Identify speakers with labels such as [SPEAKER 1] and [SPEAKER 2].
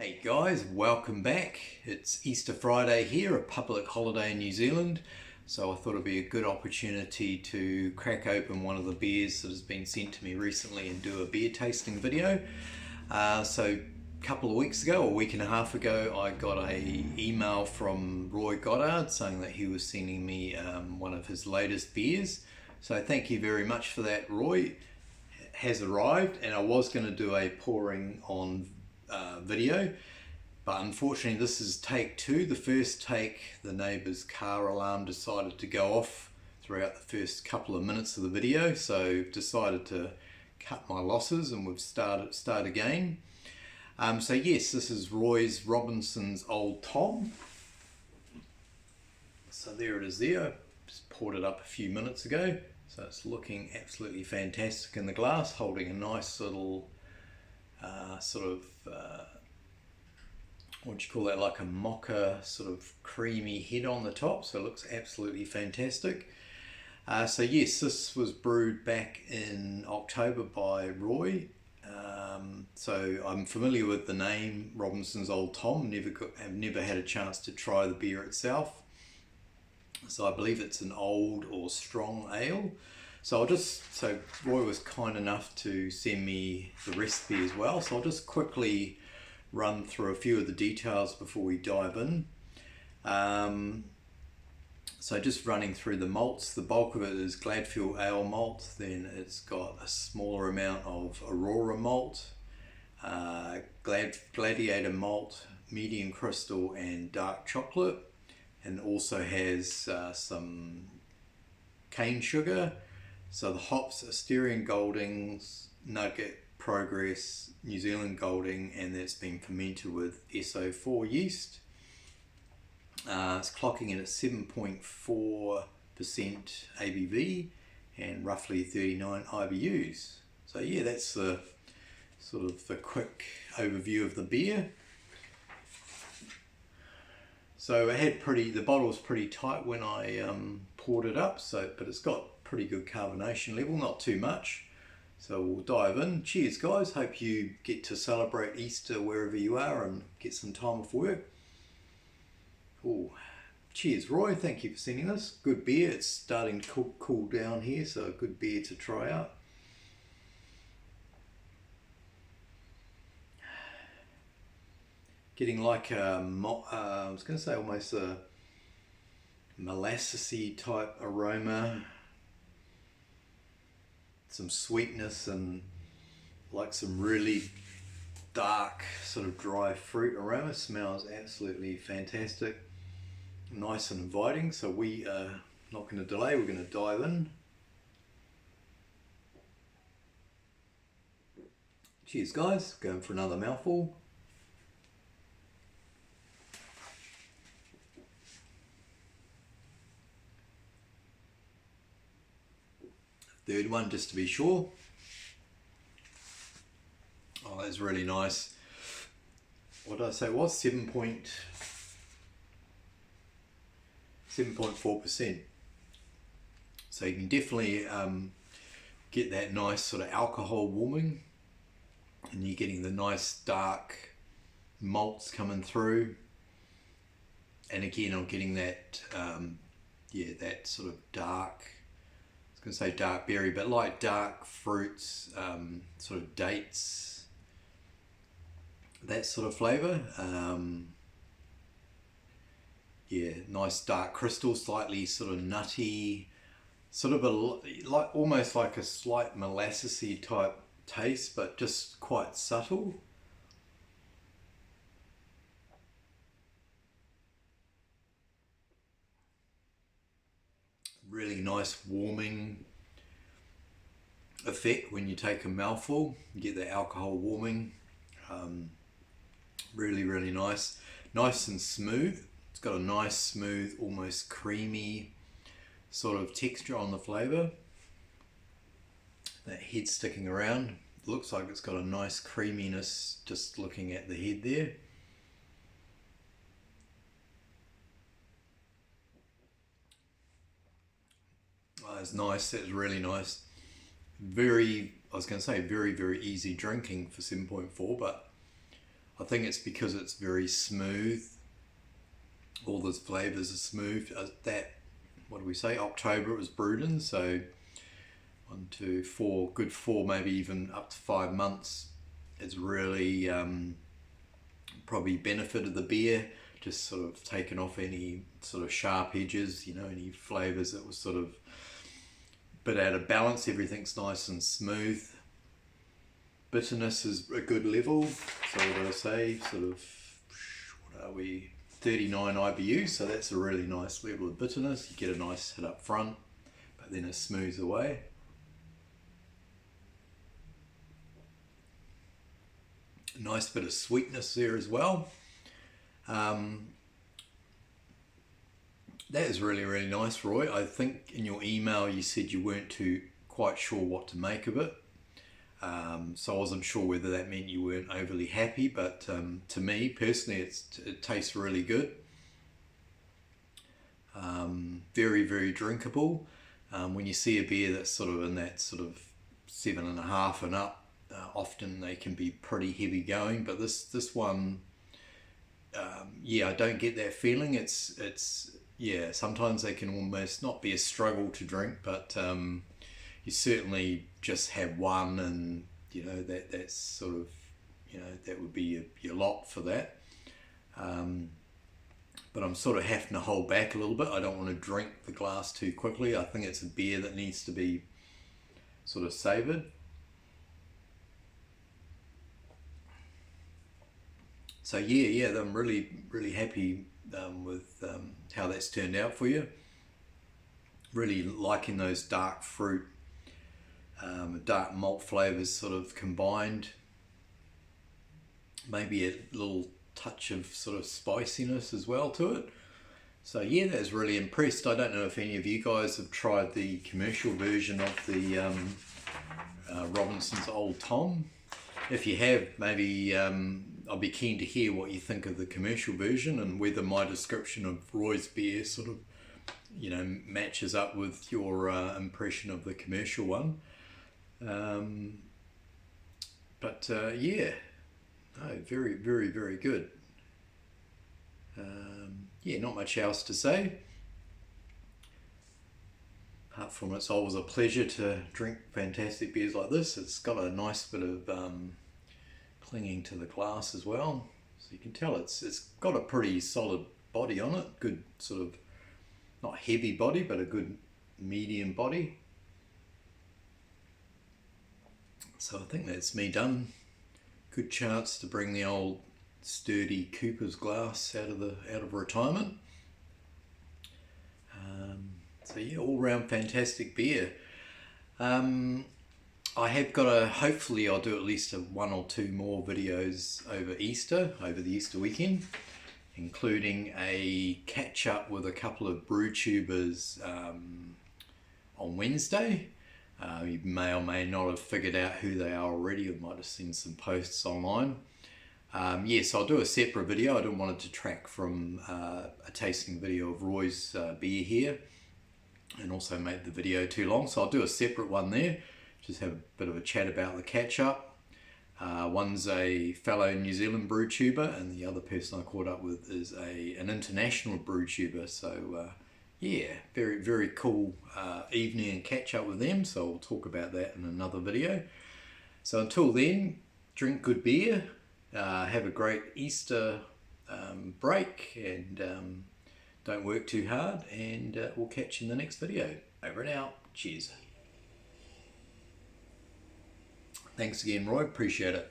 [SPEAKER 1] Hey guys, welcome back. It's Easter Friday here, a public holiday in New Zealand. So I thought it'd be a good opportunity to crack open one of the beers that has been sent to me recently and do a beer tasting video. So a couple of weeks ago, a week and a half ago, I got a email from Roy Goddard saying that he was sending me one of his latest beers. So thank you very much for that, Roy. It has arrived, and I was going to do a pouring on video, but unfortunately this is take two. The first take, the neighbour's car alarm decided to go off throughout the first couple of minutes of the video, so decided to cut my losses and we've start again. So yes, this is Roy's Robinson's Old Tom. So there it is there. Just poured it up a few minutes ago, so it's looking absolutely fantastic in the glass, holding a nice little what do you call that, like a mocha sort of creamy head on the top, so it looks absolutely fantastic. So yes, this was brewed back in October by Roy. So I'm familiar with the name Robinson's Old Tom, have never had a chance to try the beer itself. So I believe it's an old or strong ale. So Roy was kind enough to send me the recipe as well. So I'll just quickly run through a few of the details before we dive in. So just running through the malts, the bulk of it is Gladfield ale malt. Then it's got a smaller amount of Aurora malt, Gladiator malt, medium crystal, and dark chocolate. And also has some cane sugar. So the hops are Styrian Goldings, Nugget, Progress, New Zealand Golding, and that's been fermented with SO4 yeast. It's clocking in at 7.4% ABV and roughly 39 IBUs. So yeah, that's the sort of the quick overview of the beer. So the bottle was pretty tight when I poured it up, but it's got pretty good carbonation level, not too much. So we'll dive in. Cheers guys, hope you get to celebrate Easter wherever you are and get some time off work. Ooh. Cheers Roy, thank you for sending this. Good beer, it's starting to cool down here, so a good beer to try out. Getting like I was going to say almost a molassesy type aroma, some sweetness, and like some really dark sort of dry fruit aroma. Smells absolutely fantastic, nice and inviting. So we are not going to delay, we're going to dive in. Cheers guys, going for another mouthful. Third one just to be sure. Oh, that's really nice. What did I say it was? 7.4%. So you can definitely get that nice sort of alcohol warming, and you're getting the nice dark malts coming through. And again, I'm getting that that sort of dark, I was going to say dark berry, but like dark fruits, sort of dates, that sort of flavour. Yeah, nice dark crystal, slightly sort of nutty, sort of almost like a slight molassesy type taste, but just quite subtle. Really nice warming effect when you take a mouthful. You get the alcohol warming. Really nice and smooth. It's got a nice smooth, almost creamy sort of texture on the flavour. That head sticking around, it looks like it's got a nice creaminess just looking at the head there. It's nice, that's really nice. I was going to say very easy drinking for 7.4, but I think it's because it's very smooth. All those flavours are smooth. That, what do we say, October it was brewed in, so 1, 2, 4, good 4, maybe even up to 5 months. It's really probably benefited the beer, just sort of taken off any sort of sharp edges, you know, any flavours that was sort of a bit out of balance. Everything's nice and smooth. Bitterness is a good level, so what did I say, sort of, what are we, 39 IBU, so that's a really nice level of bitterness. You get a nice hit up front, but then it smooths away. Nice bit of sweetness there as well. That is really, really nice, Roy. I think in your email you said you weren't too quite sure what to make of it. So I wasn't sure whether that meant you weren't overly happy, but to me personally it tastes really good. Very, very drinkable. When you see a beer that's sort of in that sort of 7.5 and up, often they can be pretty heavy going, but this one, yeah, I don't get that feeling. It's yeah, sometimes they can almost not be a struggle to drink, but you certainly just have one, and you know that's sort of, you know, that would be your lot for that. But I'm sort of having to hold back a little bit. I don't want to drink the glass too quickly. I think it's a beer that needs to be sort of savoured. So yeah, I'm really, really happy with how that's turned out for you. Really liking those dark fruit, dark malt flavours sort of combined. Maybe a little touch of sort of spiciness as well to it. So yeah, that was really impressed. I don't know if any of you guys have tried the commercial version of the Robinson's Old Tom. If you have, maybe I'll be keen to hear what you think of the commercial version, and whether my description of Roy's beer sort of, you know, matches up with your impression of the commercial one. Yeah, no, very, very, very good. Yeah, not much else to say. Apart from it's always a pleasure to drink fantastic beers like this. It's got a nice bit of clinging to the glass as well. So you can tell it's got a pretty solid body on it. Good sort of, not heavy body, but a good medium body. So I think that's me done. Good chance to bring the old sturdy Cooper's glass out of retirement. So yeah, all round fantastic beer. I have got hopefully I'll do at least 1 or 2 more videos over Easter, over the Easter weekend, including a catch up with a couple of brew tubers on Wednesday. You may or may not have figured out who they are already. You might have seen some posts online. Yes, I'll do a separate video. I didn't want it to detract from a tasting video of Roy's beer here, and also make the video too long. So I'll do a separate one there. Just have a bit of a chat about the catch up. One's a fellow New Zealand brew tuber, and the other person I caught up with is an international brew tuber. So yeah, very, very cool evening and catch up with them. So we'll talk about that in another video. So until then, drink good beer, have a great Easter break, and don't work too hard, and we'll catch you in the next video. Over and out. Cheers. Thanks again, Roy. Appreciate it.